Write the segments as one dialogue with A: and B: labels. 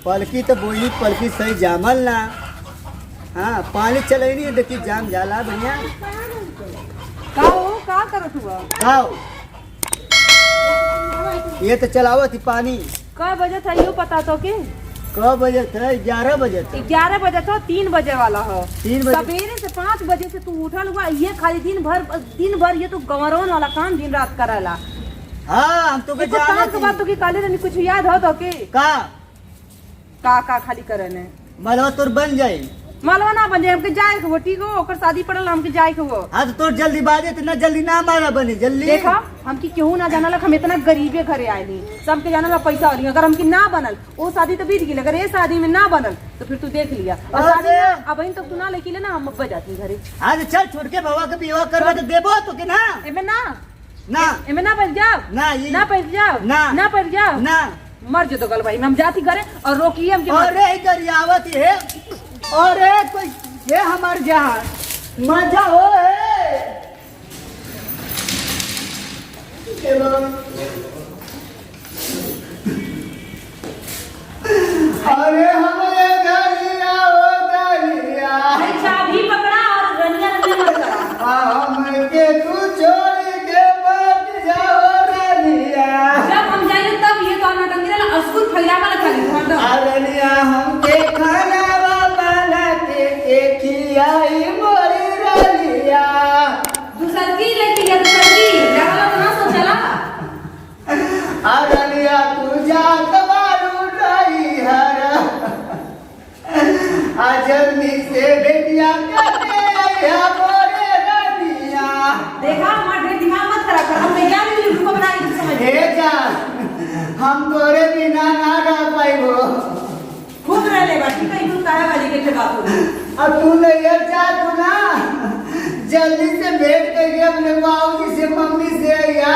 A: पलकी तो बोली पलकी सही जामल ना। हाँ पानी चले नहीं देखी जाम जाला भैया
B: का करत हुआ
A: आओ ये तो चलावत थी पानी।
B: कै बजे था यो पता तो के
A: कब बजे थे 11 बजे थे
B: 11 बजे था 3 बजे वाला हो
A: 3 बजे
B: सवेरे से 5 बजे से तू उठल हुआ ये खाली दिन भर ये तू गंवरवन वाला काम दिन रात करला।
A: हाँ हम तो
B: काम के बाद तो की काले रनी कुछ याद हो तो के
A: का
B: खाली करे ने
A: मलवा तोर बन जाए
B: मालवा ना बन जाए हमके जाए के वो ठीक हो ओकर शादी पड़ल हमके जाए के हो।
A: हाँ तो तोर जल्दी बाजे इतना जल्दी ना मारा बने जल्दी
B: देखा हमकी केहू ना जानल हम इतना गरीबे घरे आए सबके जानल पैसा वाली अगर हमकी ना बनल वो शादी तो बीत गई अगर ये शादी में ना बनल तो फिर तू देख लिया और शादी अब तो तू ना लेके ना हम बजाती घरे।
A: हाँ तो चल छोड़ के बाबा के विवाह करवा तो देबो तो के ना
B: एमे ना
A: ना
B: बैठ जाओ ना बैठ जाओ ना बैठ जाओ ना मर जो तो गल भाई हम जाती घरे और रोकिए हम
A: अरे गरियावत है अरे कोई ये हमार जहां मजा हो है अरे हमारे गरिया ओ गरिया
B: चाबी पकड़ा और रनिया मत करा
A: हमके तू छोड़ के मत जाओ रनिया
B: जब हम जाएंगे तब ये गाना टंगी ना अस्कुल फैलावा ना खाली छोड़ दो
A: रनिया हमके खाना आई मोरी रलिया
B: दूसरकी लेके या दूसरकी लगला तो ना सोचला
A: रलिया तू जा कबारू नहीं हर जल्दी से बेटिया करके आया मोरे रलिया।
B: देखा हमारे दिमाग मत खराब कर हम तैयार नहीं रुको बनाई समझ
A: हे जा हम तोरे बिना ना रह पाइबो
B: खूब रह ले बाकी कहीं तू काहे वाली के बात हो
A: अब तू नहीं जा तू ना जल्दी से भेंट करके अपने बाबूजी से मम्मी से या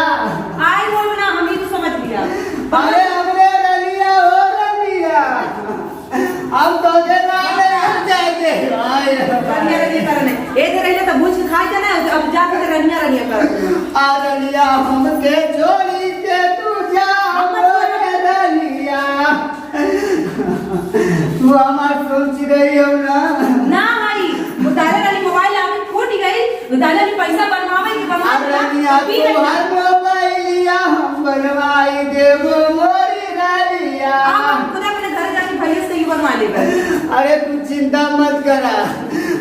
B: आई बोल ना हम ही तो समझ लिया।
A: अरे हमरे रलिया हो रलिया हम तो के ना जाएंगे
B: रनिया रनिया करने ए दे रही तो भूज के खा जाना अब जाके रनिया रनिया कर
A: आ रलिया हमके छोड़ी के तू जा हमरे रलिया तू हमार सोच रही हो ना
B: भाई मुताले वाली मोबाइल आपकी फूट गई मुताले वाली पैसा बनवावे की बनवा
A: रनिया तू हर मोबाइलिया हम बनवाई देबो मोरी रलिया
B: आप खुदा अपने घर जाके भैया से ही बनवा लेगा।
A: अरे तू चिंता मत करा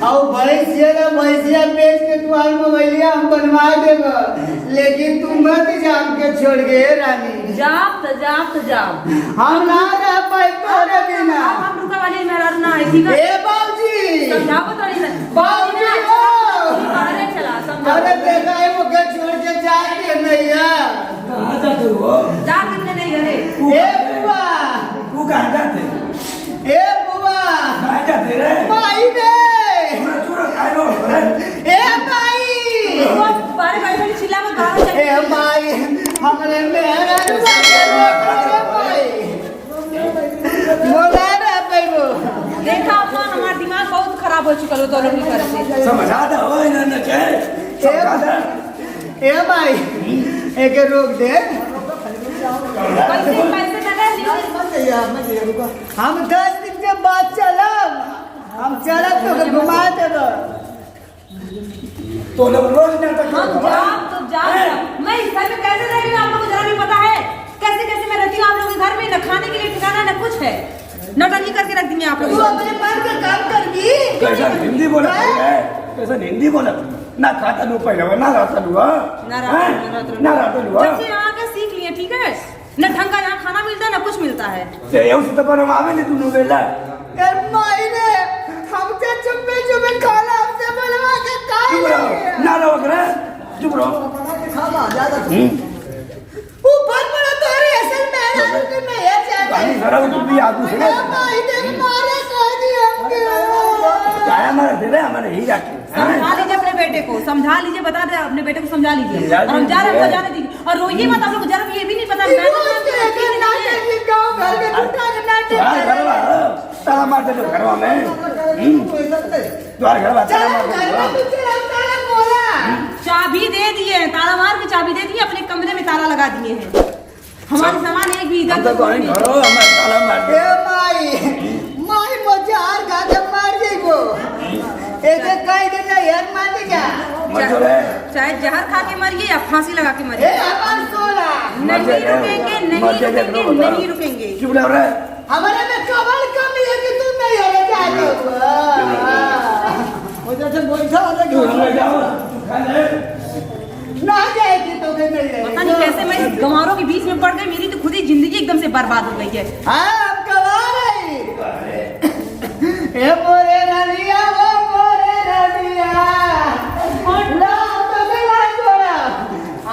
A: और भैंसिया बेच के तू हर मोबाइलिया हम बनवा देबो लेकिन तू मत जाम के छोड़ गए रानी
B: जाओ
A: हम ना रह पाए तोरे बिना
B: हम रुका वाली मेरा ना है ठीक है
A: ए बाबूजी
B: समझाओ तो नहीं
A: बाबूजी
B: अरे चला समझाओ
A: अरे देखा है वो के छोड़ के जाके नहीं है
C: कहां जाते हो
B: जा कितने नहीं घरे
A: ए बुआ
C: तू कहां जाते
A: ए बुआ
C: कहां जाते रे
A: भाई ने
C: मैं चूरा खाए लो
A: ए भाई
B: वो बारे बारे चिल्ला मत बाहर चल
A: ए भाई हमरे मेरा मोला ना पाइबो
B: देखा अपन हमारा दिमाग बहुत खराब हो चुका है तो लोग कर से
C: समझा दो इन्होंने के समझा दे
A: ए भाई एक रोक दे
B: पैसे लगा
A: हम 10 दिन के बाद चलब हम चलब तो घुमा देब
C: तो लोग रोज नाटक
B: हम तो जा मैं इस घर में कैसे रह रही हूँ आप लोगों को जरा भी पता है कैसे कैसे मैं रहती हूँ आप लोगों के घर में न खाने के लिए ठिकाना न कुछ है नौटंकी करके रख देंगे आप लोग
A: तू अपने मन का काम करगी
C: कैसा हिंदी बोला कैसा हिंदी बोला ना खाता नु पहले ना रहता नु ना रहता नु
B: जब से यहाँ के सीख लिए ठीक है न ढंग का यहाँ खाना मिलता है न कुछ मिलता है
C: ते ये उस तो बनवावे नहीं तू वेला
A: यार माई ने हमसे चुपे खाना हमसे बनवा के खाए
C: ना रहो करे चुप रहो
A: खावा ज्यादा ऊपर पड़ा तो अरे असल मेरा के मैं ये चाहता
C: पानी खराब तू भी आगू से
A: माई ने मारे कह दिया हमके
C: क्या हमारे दे दे हमारे ही रखे
B: समझा लीजिए अपने बेटे को समझा लीजिए बता दे अपने बेटे को समझा लीजिए और हम जा रहे हैं जाने दीजिए और रोइए मत आप लोग जरा ये भी नहीं पता
A: गाँव घर के टूटा के नाटक
C: ताला मार दे घरवा में द्वार घरवा ताला मार दे
B: चाबी दे दिए ताला मार के चाबी दे दिए अपने कमरे में ताला लगा दिए हैं हमारे सामान एक भी इधर
C: तो कहीं घरो हमारे ताला मार दे
A: माई
B: चाहे जहर खा के मरिए या फांसी लगा के
A: ए
B: मरिए,
A: हमार सोना
B: नहीं रुकेंगे, नहीं रुकेंगे।
C: चुप रहो रे।
A: हमारे में कमल कमी है कि तुम नहीं हरे जाते हो जैसे बोलता हो
C: तू हमें जाओ खा ले।
A: ना जाएगी तो के मिल जाएगी।
B: पता नहीं कैसे मैं इस गंवारों के बीच में पड़ गई, मेरी तो खुद ही जिंदगी एकदम से बर्बाद हो गई है।
A: हाँ अब कमा रही ए मोरे रानिया वो मोरे रानिया ना तो मिला छोड़ा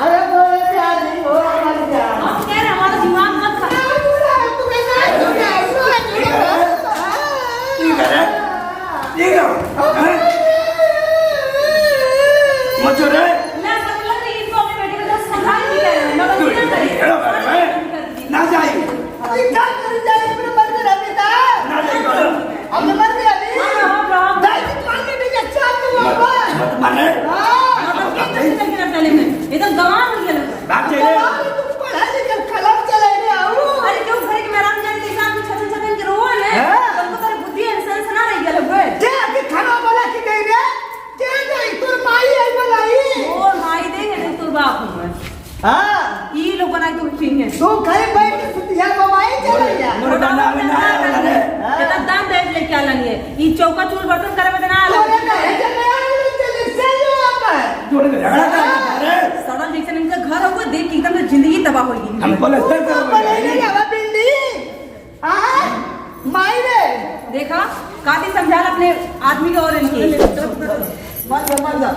A: अरे मोरे प्यारी हो मर जा
B: हम कह रहे हमारा दिमाग मत खा।
C: ठीक है ठीक है मत रे।
B: मैं सब लग रही इसको अपने बेटे को जस्ट समझा ही नहीं रहे हैं। मैं बस इतना करी।
C: ना जाए
A: क्या कर जाए अपने मर के रहते था
C: ना जाए
A: हमने मर के रहते
B: हाँ।
A: दाई मारने भी अच्छा तो वापस
C: मत माने
B: मतलब एक तरह से चल के रख डाले में। एकदम गंवार हो गया लगता है।
C: बात चले
A: तुम पढ़ा लिखा कलम चला रे आओ
B: अरे क्यों घर के मेहरान जान के साथ छछन छछन के रोए ने,
A: हाँ।
B: तुमको तेरी बुद्धि इंसान से ना रह गया लगवे।
A: जे के खाना वाला की दे रे जे नहीं तोर माई आई बोलाई
B: और माई दे है तो बाप हूं।
A: हां
B: ई लोग बनाई तो ठीक है।
A: तू खाली बैठ के सुतिया बवाई चला जा
C: मोर डांडा में ना आले
B: इतना दाम दे लेके आलन ये ई चौका चूल बर्तन करे में ना
A: तोरे
B: आलन।
A: में चले आए चले से जो अपन
C: जोड़ के झगड़ा कर रे।
B: सड़न जैसे इनका घर होगा देख के एकदम से जिंदगी तबाह हो गई।
C: हम पलस्तर कर
A: बोले नहीं हवा बिल्ली हां माई रे
B: देखा काफी समझाल अपने आदमी के और इनकी
A: मर जा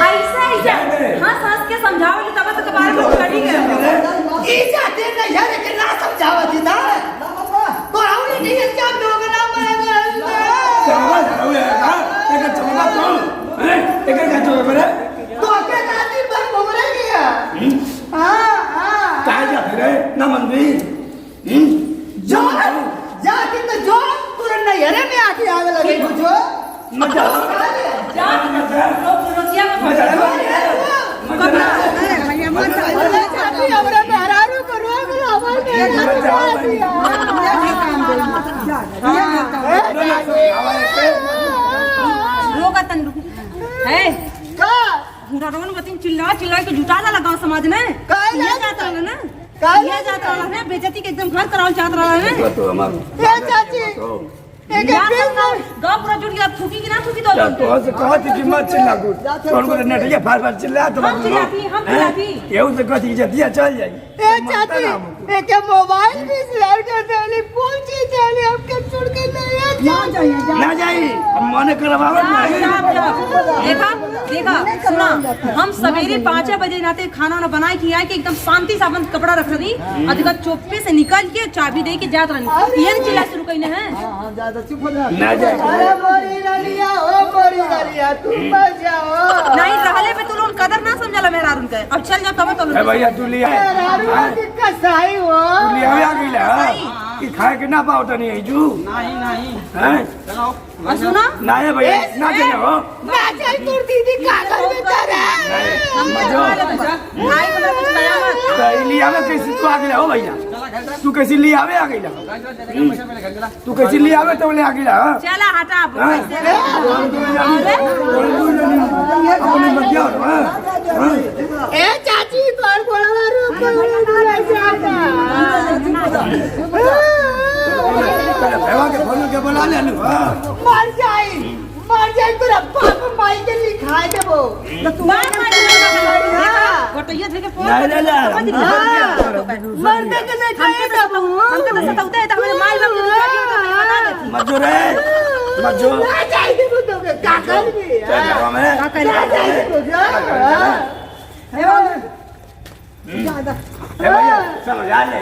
B: ऐसा हाँ सास के समझाओ तब तक बारे में स्टडी कर।
A: ई जाते नहीं यार के ना समझावत था तो आउनी नहीं है क्या लोग ना
C: चमका जाओ यार एक चमका तो हैं एक का जो मेरे
A: तो के नाती पर घूमरे गया हां हां
C: कहां जा फिरे ना मंदी
A: जो जाके तो जो तुरंत नहीं हरे में आके आग लगे जो
C: मजा
B: जा लोग रोटियां में
C: मजा
A: हमरा मेहरारू को रोक लो
B: रोका तन है पूरा रोन बतिन चिल्ला चिल्ला के जुटा ना लगाओ समाज में।
A: काहे
B: ये
A: ना?
B: जाता है ना
A: काहे
B: ये जाता है ना बेइज्जती के एकदम घर कराओ चाहत रहा है।
C: तो हमार
A: ए चाची एक
B: गांव पूरा जुट गया थूकी की ना थूकी तो
C: तो से कहत कि मत चिल्ला को कौन को नेट ये फार चिल्ला तो
B: हम चिल्लाती
C: ये से कहत कि जतिया चल जाई
A: ए चाची एक मोबाइल भी शेयर कर देली कौन चीज चली हमके छोड़ के नहीं
C: ना जाई हम मने करवावत नहीं।
B: देखा देखा सुना हम सवेरे 5 बजे नाते खाना वाना बनाए कि आए कि एकदम शांति से अपन कपड़ा रख रही अधिका चोपे से निकल के चाबी दे के जात रही ये चिल्ला शुरू कइने है।
A: चुप हो जा
C: ना जाए
A: अरे मोरी रलिया ओ मोरी रलिया तुम बच जाओ
B: नहीं रहले पे तू लोग कदर ना समझला मेरा उनके अब चल जा तब तो
C: ए भैया तू लिया
A: मेहरारू की कसाई हो
C: तू लिया आ गइला कि खाए के ना पाओ तनी जू नहीं हैं
B: और सुना
C: ना है भैया ना चले हो
A: ना चल तू दीदी कागज में तेरा
B: हम भाई को कुछ नया मत
C: तो लिया में कैसे तू आ गइला हो भैया तू कैसे लिया आवे आ गइला तू कैसे लिया आवे तो ले आ गइला
B: चला हटा अब पैसे
C: अपने बतिया हां
A: ए चाची तोर बोलवा रूप
C: भेवा के फोन के बोला ले नु
A: मर जाई तोरा बाप माई के लिखाए देबो तो तू
B: गोटैया थे के फोन
C: नहीं ले ले
A: मर दे के नहीं खाए देबो
B: हम तो सताउते है तो हमारे माई बाप की शादी तो नहीं बना देती
C: मजो रे मजो
A: ना जाई देबो तो का कर भी
C: चल जावा मैं
A: ना जाई देबो जा
C: ए भैया समझ आ ले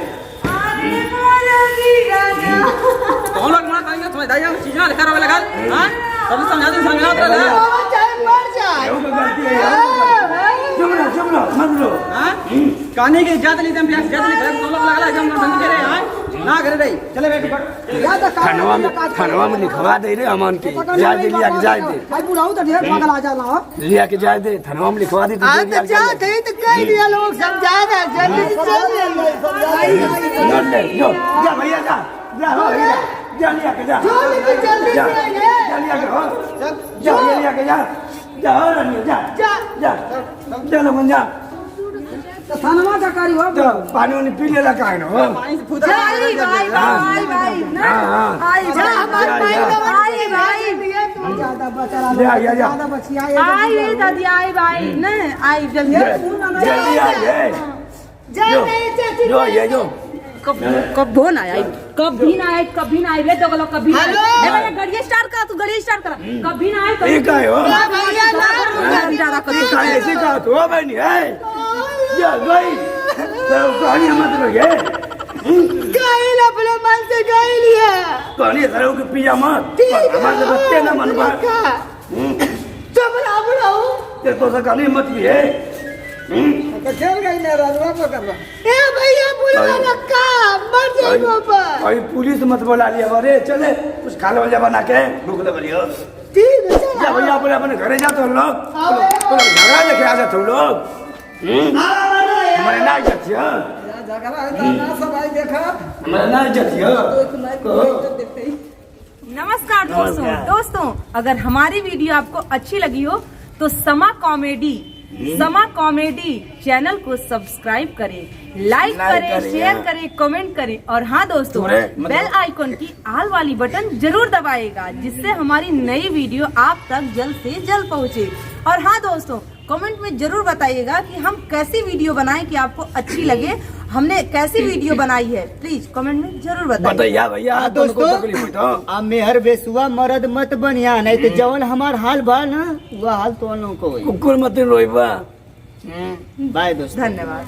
D: कौन लोग मना करेंगे तुम्हें दाइया चीज ना लेकर आवे लगा हां तब समझा दे
A: बाबा चाहे मर जाए
C: ये तो गलती है चुप ना मत लो
D: हां कहानी के इजाजत नहीं दम इजाजत नहीं करे तो लोग लगा एकदम बंद करे हां ना करे रे चले बेटा
C: खानवा में लिखवा दे रे अमन के जाए दे लिया के जाए दे
A: भाई बुलाऊ तो ढेर पागल आ जाना
C: लिया के जाए दे थानवा में लिखवा दे तो
A: आज तो जा थे तो कह दिया लोग समझा दे जल्दी चल
C: ले जो जा भैया जा जा हो जा लिया के जा
A: जल्दी
C: जा
A: से
C: लिया के हो जा लिया के जा जा रानी जा
A: जा
C: जा चलो मन जा
D: तो थानवा जकारी हो
C: तो पानी वानी पी लेला का है ना हो
D: पानी से फूटा
B: आई भाई भाई भाई ना
C: हाँ।
B: आई
A: जा हमार भाई
B: आई भाई
D: ज्यादा बचा
C: ले आ जा
D: ज्यादा बचिया
B: आई रे दादी आई भाई ना आई जल्दी
C: जल्दी आ ये
A: जा नहीं चाची
C: जो ये जो
B: कब ना आए कभी ना आए ले तो गलो कभी ना
A: हेलो।
B: आए भैया गाड़ी स्टार्ट करा तू गाड़ी स्टार्ट करा कभी ना आए
C: ये का है हो
A: भैया ना
B: ज्यादा
C: ये का ऐसे का तो बहनी है जा गई तो कहानी मत लो ये
A: गाइल अपने मन से गाइल लिया
C: कहानी सरो के पिया मत हमारे बच्चे ना मन बा
A: चुप रहो बुढ़ाऊ
C: ते तो से कहानी मत भी है
D: तो चल गई ना राजवा को करवा
A: ए भैया बुला रखा मर जाएगा ऊपर
C: अभी पुलिस मत बुला लिया अरे चले कुछ खा लो जा बना के भूख लग रही हो
A: ठीक है
C: जा भैया अपने अपने घरे जा तो लोग झगड़ा देखे आ जाते लोग हमारे ना इज्जत है
D: झगड़ा है ना सब आई देखा
C: हमारे ना इज्जत है
B: नमस्कार दोस्तों अगर हमारी वीडियो आपको अच्छी लगी हो तो समा कॉमेडी चैनल को सब्सक्राइब करें, लाइक करें, शेयर करें, कमेंट करें और हाँ दोस्तों बेल आइकॉन की आल वाली बटन जरूर दबाएगा जिससे हमारी नई वीडियो आप तक जल्द से जल्द पहुँचे। और हाँ दोस्तों कमेंट में जरूर बताइएगा कि हम कैसी वीडियो बनाएं कि आपको अच्छी लगे, हमने कैसी वीडियो बनाई है प्लीज कमेंट में जरूर बताइए
C: भैया
A: दोस्तों
C: दोस्तों
A: अब मेहर बेसुआ मर्द मत बनिया नहीं तो जवन हमार हाल बा ना वह हाल तो को
C: कुकुर मत रोइबा
A: बाय दोस्तों
B: धन्यवाद।